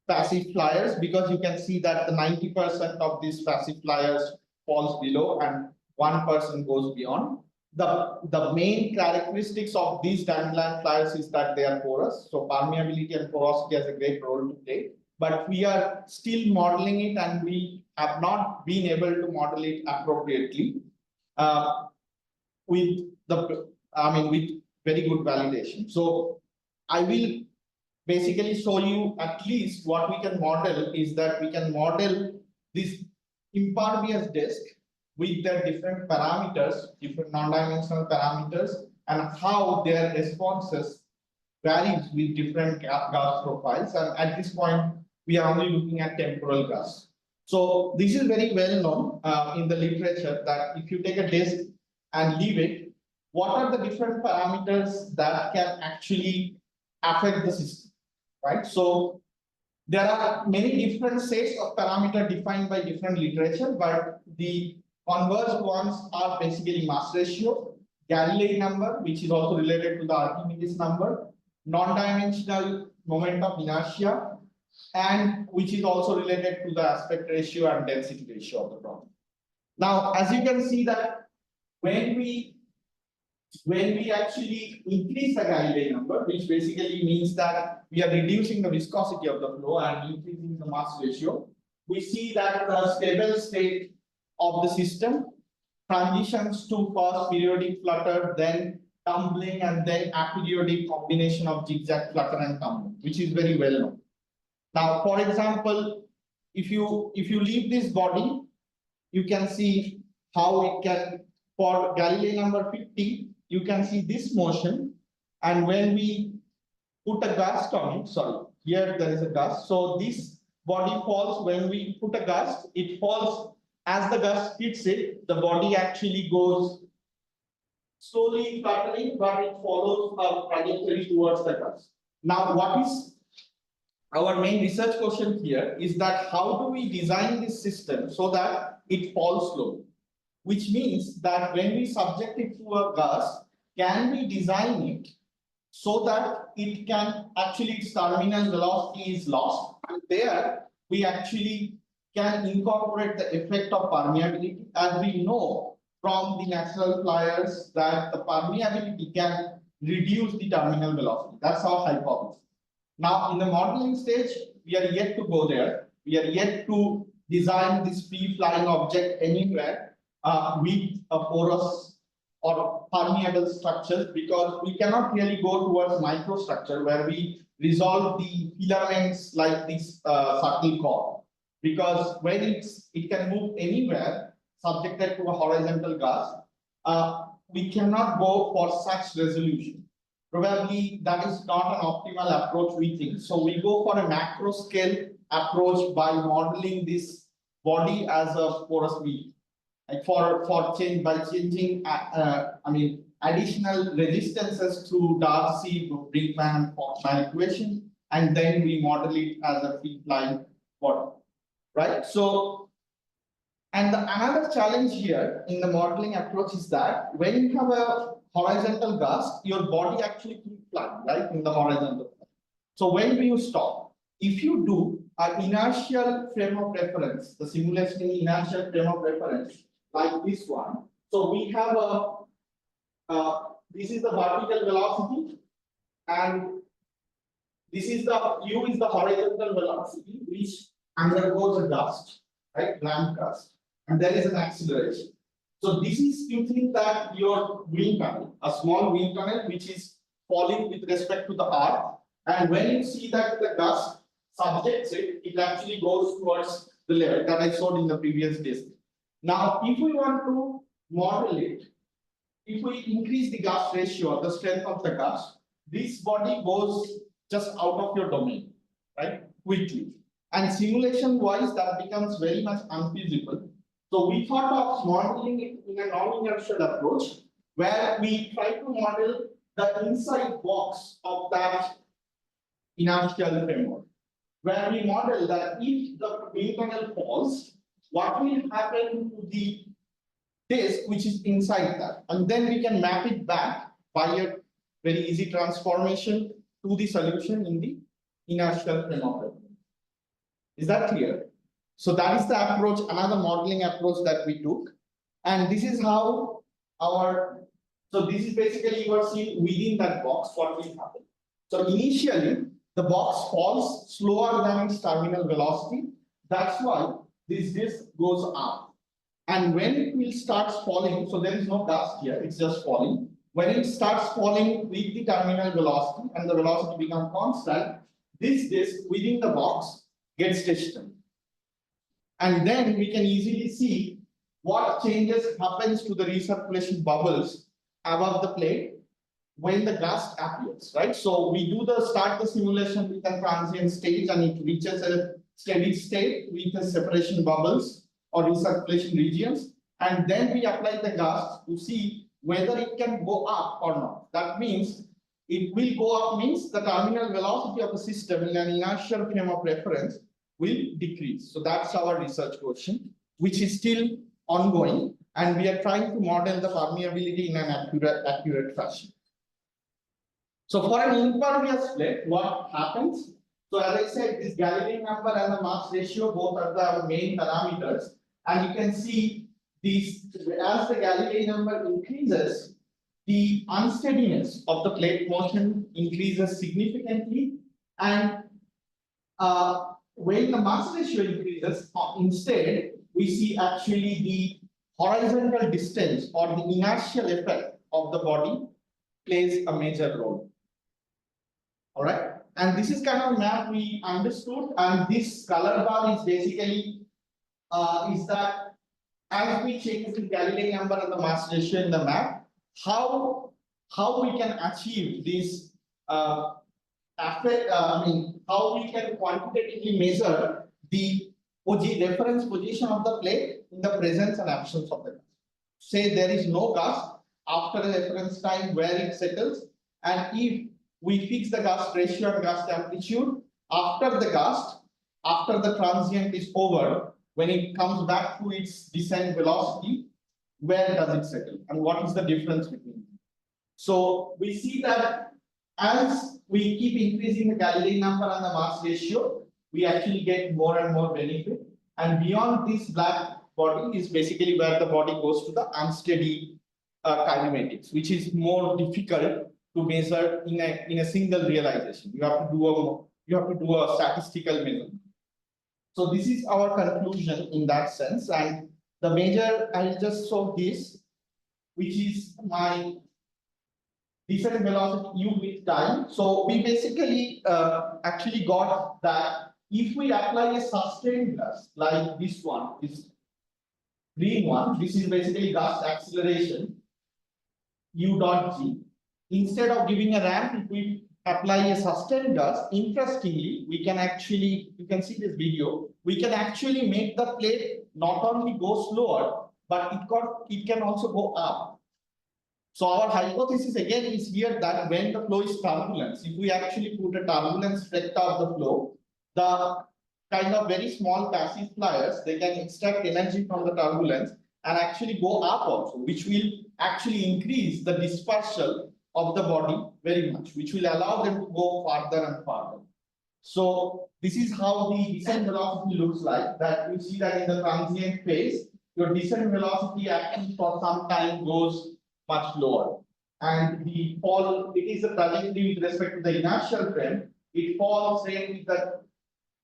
passive flyers, because you can see that the 90% of these passive flyers falls below and 1% goes beyond. The main characteristics of these dandelion flyers is that they are porous. So permeability and porosity has a great role to play. But we are still modeling it and we have not been able to model it appropriately with very good validation. So I will basically show you at least what we can model is that we can model this impervious disk with their different parameters, different non-dimensional parameters, and how their responses varies with different gas profiles. And at this point, we are only looking at temporal gas. So this is very well known in the literature that if you take a disk and leave it, what are the different parameters that can actually affect the system, right? So there are many different sets of parameters defined by different literature, but the converged ones are basically mass ratio, Galilei number, which is also related to the Archimedes number, non-dimensional moment of inertia, and which is also related to the aspect ratio and density ratio of the problem. Now, as you can see that when we actually increase the Galilei number, which basically means that we are reducing the viscosity of the flow and increasing the mass ratio, we see that the stable state of the system transitions to first periodic flutter, then tumbling, and then aperiodic combination of zigzag flutter and tumbling, which is very well known. Now, for example, if you leave this body, you can see how it can, for Galilei number 50, you can see this motion, and when we put a gust on it, sorry, here there is a gust, so this body falls. When we put a gust, it falls. As the gust hits it, the body actually goes slowly fluttering, but it follows a trajectory towards the gust. Now, what is our main research question here is that how do we design this system so that it falls slowly? Which means that when we subject it to a gust, can we design it so that it can actually, its terminal velocity is lost, and there we actually can incorporate the effect of permeability, as we know from the natural flyers that the permeability can reduce the terminal velocity. That's our hypothesis. Now, in the modeling stage, we are yet to go there. We are yet to design this free-flying object anywhere with a porous or permeable structures, because we cannot really go towards microstructure where we resolve the filaments like this subtle core. Because when it can move anywhere subjected to a horizontal gust, we cannot go for such resolution. Probably that is not an optimal approach, we think. So we go for a macro scale approach by modeling this body as a porous medium. Like by changing additional resistances through Darcy, Brinkman, and Foxman equation, and then we model it as a free flying body. Right. So And another challenge here in the modeling approach is that when you have a horizontal gust, your body actually keeps flat, right, in the horizontal. So when do you stop? If you do an inertial frame of reference, the simulation in inertial frame of reference, like this one. So we have this is the vertical velocity, and this is the u is the horizontal velocity which undergoes a gust, right, ramp gust, and there is an acceleration. So this is, you think that your wind tunnel, a small wind tunnel which is falling with respect to the earth, and when you see that the gust subjects it, it actually goes towards the level that I showed in the previous test. Now, if we want to model it, if we increase the gust ratio, the strength of the gust, this body goes just out of your domain, right, quickly. And simulation wise, that becomes very much unfeasible. So we thought of modeling it in a non-inertial approach, where we try to model the inside box of that inertial framework, where we model that if the wind tunnel falls, what will happen to the disk which is inside that, and then we can map it back by a very easy transformation to the solution in the inertial frame of reference. Is that clear? So that is the approach, another modeling approach that we took, and this is how our, so this is basically you are seeing within that box what will happen. So initially the box falls slower than its terminal velocity. That's why this disk goes up. And when it will start falling, so there is no gust here, it's just falling. When it starts falling with the terminal velocity and the velocity becomes constant, this disk within the box gets stationary. And then we can easily see what changes happens to the recirculation bubbles above the plate when the gust appears, right? So we do start the simulation with a transient stage, and it reaches a steady state with the separation bubbles or recirculation regions, and then we apply the gust to see whether it can go up or not. That means it will go up means the terminal velocity of the system in an inertial frame of reference will decrease. So that's our research question, which is still ongoing, and we are trying to model the permeability in an accurate fashion. So for an impervious plate, what happens? So as I said, this Galilei number and the mass ratio both are the main parameters, and you can see these as the Galilei number increases, the unsteadiness of the plate motion increases significantly, and when the mass ratio increases, instead we see actually the horizontal distance or the inertial effect of the body plays a major role. All right, and this is kind of map we understood, and this color bar is basically is that as we change the Galilei number and the mass ratio in the map, how we can achieve this how we can quantitatively measure the reference position of the plate in the presence and absence of the gust. Say there is no gust after a reference time where it settles, and if we fix the gust ratio and gust amplitude after the gust, after the transient is over, when it comes back to its descent velocity, where does it settle and what is the difference between them? So we see that as we keep increasing the Galilei number and the mass ratio, we actually get more and more benefit. And beyond this black body is basically where the body goes to the unsteady kinematics, which is more difficult to measure in a single realization. You have to do a statistical measurement. So this is our conclusion in that sense. And the major, I'll just show this, which is my descent velocity u with time. So we basically actually got that if we apply a sustained gust like this one, this green one, this is basically gust acceleration u dot g. Instead of giving a ramp, if we apply a sustained gust, interestingly, we can actually, you can see this video, we can actually make the plate not only go slower, but it can also go up. So our hypothesis again is here that when the flow is turbulence, if we actually put a turbulence vector of the flow, the kind of very small passive flyers, they can extract energy from the turbulence and actually go up also, which will actually increase the dispersal of the body very much, which will allow them to go farther and farther. So this is how the descent velocity looks like. That you see that in the transient phase, your descent velocity actually for some time goes much lower. And the fall, it is a trajectory with respect to the inertial frame. It falls same with the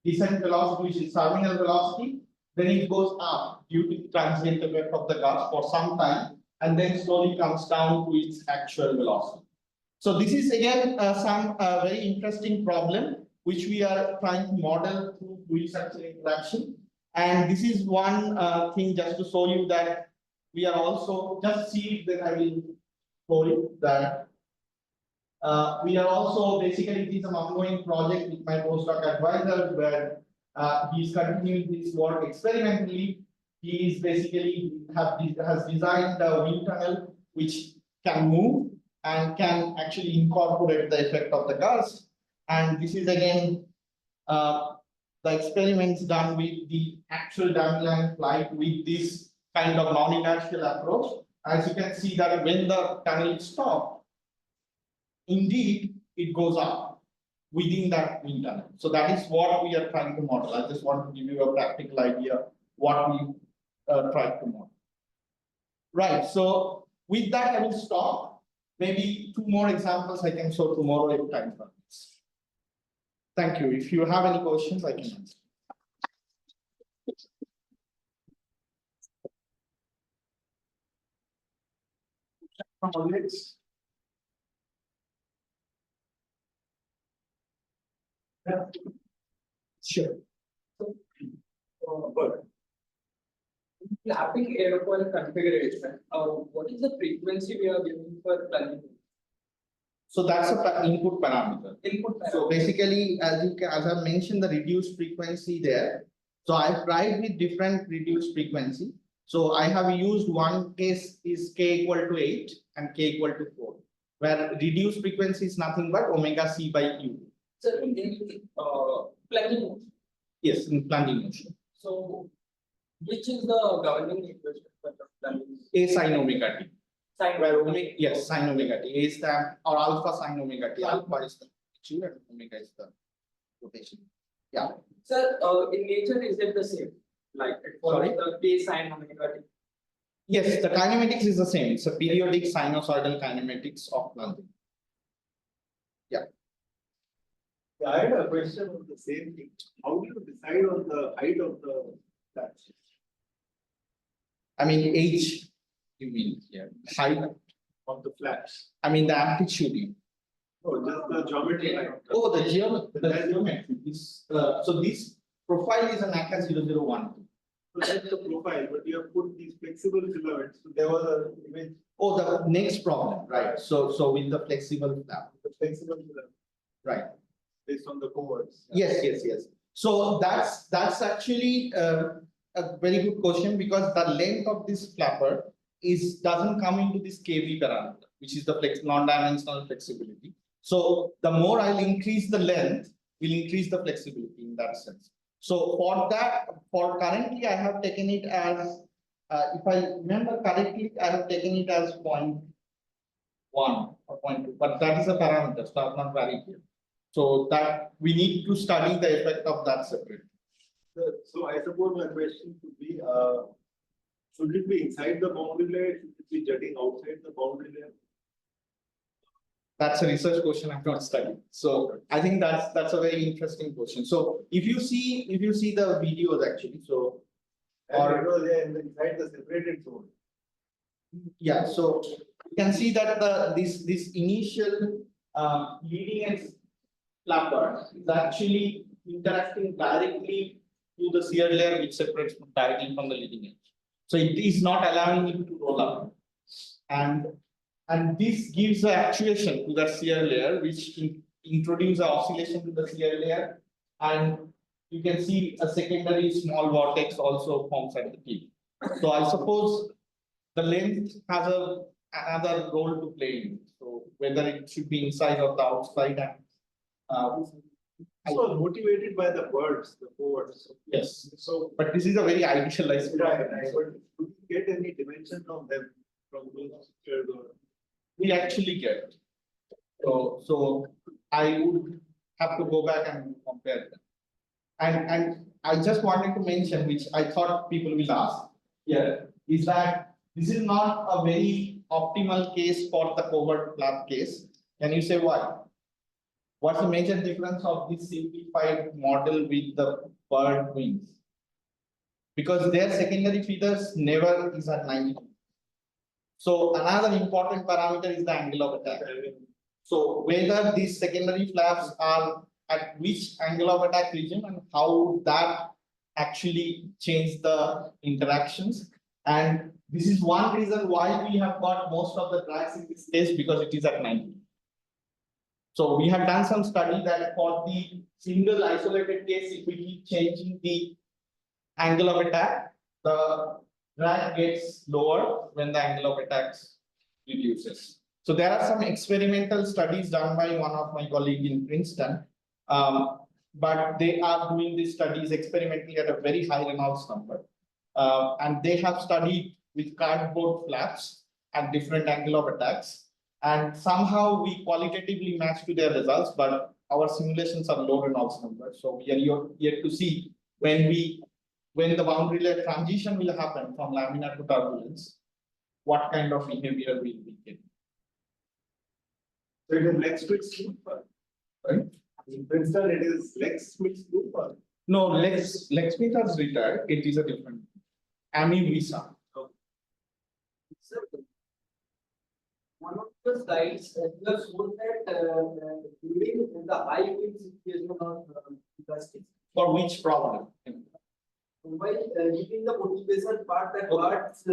descent velocity, which is terminal velocity. Then it goes up due to the transient effect of the gas for some time, and then slowly comes down to its actual velocity. So this is again some very interesting problem which we are trying to model through doing such an interaction. And this is one thing just to show you that we are also just see that I will show you that we are also basically it is an ongoing project with my postdoc advisor where he is continuing this work experimentally. He is basically has designed a wind tunnel which can move and can actually incorporate the effect of the gas. And this is again the experiments done with the actual damp flight with this kind of non-inertial approach. As you can see that when the tunnel is stopped, indeed it goes up within that wind tunnel. So that is what we are trying to model. I just want to give you a practical idea what we try to model. Right. So with that, I will stop. Maybe two more examples I can show tomorrow if time permits. Thank you. If you have any questions, I can answer. Yeah. Sure. But flapping airfoil configuration, what is the frequency we are giving for planning? So that's a input parameter. Input So basically, as I mentioned, the reduced frequency there. So I've tried with different reduced frequency. So I have used one case is k equal to 8 and k equal to 4, where reduced frequency is nothing but omega c by u. So in planning mode. Yes, in planning motion. So which is the governing equation for the planning? A sin omega t. Sine Where omega, yes, sin omega t. A is the or alpha sin omega t. Alpha is the magnitude and omega is the rotation. Yeah. Sir, in nature is it the same? Like it follows the K sine omega t. Yes, the kinematics is the same. It's a periodic sinusoidal kinematics of planting. Yeah, I had a question on the same thing. How do you decide on the height of the flaps? I mean, H, you mean here, height Of the flaps? I mean, the amplitude. Oh, just the geometry. Oh, the geometry. This, so this profile is an ACA 0012. So that's the profile, but you have put these flexible filaments. So there was a image. Oh, the next problem, right? So with the flexible flap, The flexible filament right? based on the cohorts. Yes. So that's actually a very good question because the length of this flapper doesn't come into this KV parameter, which is the non-dimensional flexibility. So the more I'll increase the length, will increase the flexibility in that sense. So for that, for currently, I have taken it as, if I remember correctly, I have taken it as 0.1 or 0.2, but that is a parameter, so I'm not very clear. So that we need to study the effect of that separately. So I suppose my question could be, should it be inside the boundary layer? Should it be jutting outside the boundary layer? That's a research question I've not studied. So I think that's a very interesting question. So if you see the videos actually, so Or it was there inside the separated zone. yeah, so you can see that this initial leading edge flapper is actually interacting directly to the shear layer which separates directly from the leading edge. So it is not allowing it to roll up. And this gives the actuation to the shear layer, which introduces an oscillation to the shear layer. And you can see a secondary small vortex also forms at the peak. So I suppose the length has another role to play in. So whether it should be inside or the outside, So motivated by the birds, the birds. Yes, So, but this is a very idealized. right, but do you get any dimension from them, from those pictures or? We actually get. So I would have to go back and compare them. And I just wanted to mention, which I thought people will ask here, is that this is not a very optimal case for the covert flap case. Can you say why? What's the major difference of this simplified model with the bird wings? Because their secondary feathers never is at 90. So another important parameter is the angle of attack. So whether these secondary flaps are at which angle of attack region and how that actually change the interactions. And this is one reason why we have got most of the tracks in this case, because it is at 90. So we have done some study that for the single isolated case, if we keep changing the angle of attack, the drag gets lower when the angle of attack reduces. So there are some experimental studies done by one of my colleagues in Princeton, but they are doing these studies experimentally at a very high Reynolds number. And they have studied with cardboard flaps at different angle of attacks. And somehow we qualitatively match to their results, but our simulations are low Reynolds number. So we are yet to see when the boundary layer transition will happen from laminar to turbulence, what kind of behavior will we get. So it is Lex Smith's loop. Right? In Princeton, it is Lex Smith's loop. No, Lex Smith has retired. It is a different Amy Visa. Sir, one of the slides, you have shown that during the high wind situation of industry, For which problem? while giving the motivation part that birds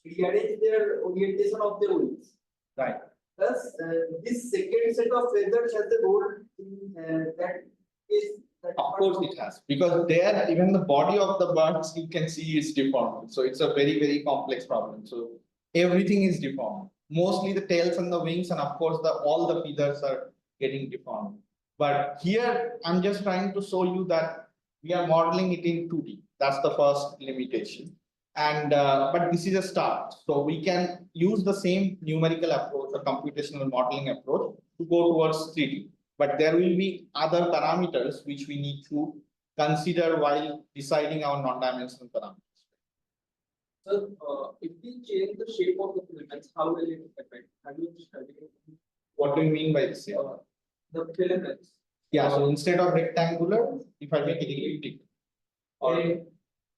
rearrange their orientation of their wings. Right. Thus, this second set of feathers has a role in that is. Of course it has, because there even the body of the birds you can see is deformed. So it's a very, very complex problem. So everything is deformed. Mostly the tails and the wings, and of course all the feathers are getting deformed. But here I'm just trying to show you that we are modeling it in 2D. That's the first limitation. And but this is a start. So we can use the same numerical approach or computational modeling approach to go towards 3D. But there will be other parameters which we need to consider while deciding our non-dimensional parameters. So, if we change the shape of the filaments, how will it affect? Have you studied What do you mean by this? the filaments? Yeah, so instead of rectangular, if I make it elliptic, or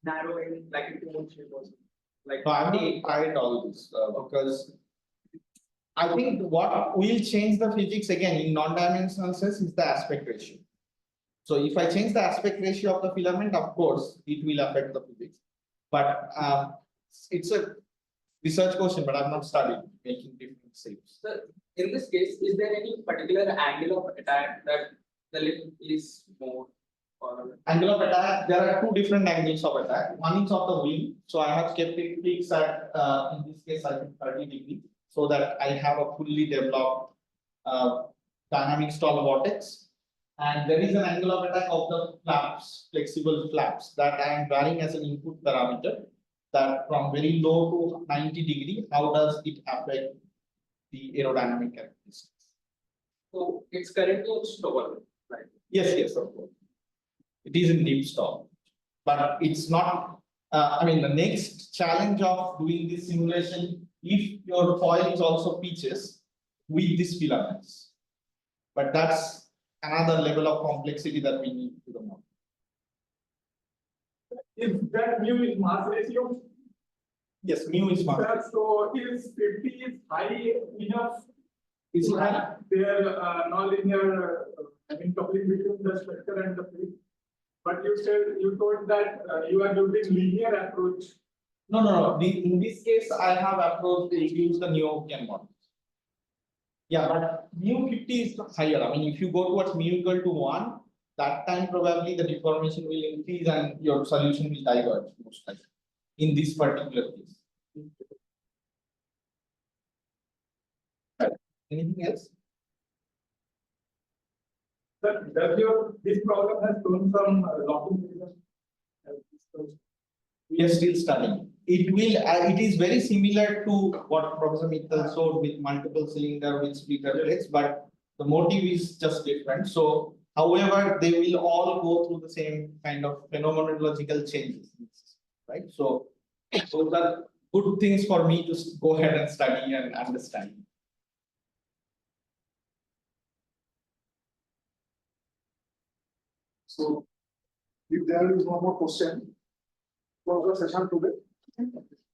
Narrow in like a cone shape or something. Like no, I haven't tried all this because I think what will change the physics again in non-dimensional sense is the aspect ratio. So if I change the aspect ratio of the filament, of course, it will affect the physics. But it's a research question, but I've not studied making different shapes. So, in this case, is there any particular angle of attack that the limb is more? Or Angle of attack, there are two different angles of attack. One is of the wing. So I have kept it fixed at, in this case, I think 30 degrees, so that I have a fully developed dynamic stall vortex. And there is an angle of attack of the flaps, flexible flaps, that I am varying as an input parameter, that from very low to 90 degree, how does it affect the aerodynamic characteristics? so it's currently in stall, right? Yes, of course. It is in deep stall, but it's not. I mean, the next challenge of doing this simulation, if your foil is also pitches with these filaments, but that's another level of complexity that we need to the model. If that mu is mass ratio, Yes, mu is mass. so is 50 is high enough Is to it high? have their non-linear coupling between the structure and the fluid. But you told that you are using linear approach. No. In this case, I have approached use the Newtonian model. Yeah, but mu 50 is higher. I mean, if you go towards mu equal to 1, that time probably the deformation will increase and your solution will diverge most likely in this particular case. Right. Anything else? Sir, this problem has shown some locking mechanism? We are still studying. It is very similar to what Professor Mittal showed with multiple cylinder with splitter plates, but the motive is just different. So, however, they will all go through the same kind of phenomenological changes, right? So, those are good things for me to go ahead and study and understand. So, if there is no more question, close the session today.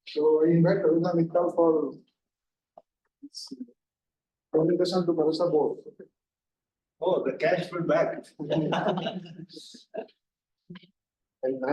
So I invite Ravina Mittal for presentation to Professor Bose. Oh, the cash will back. And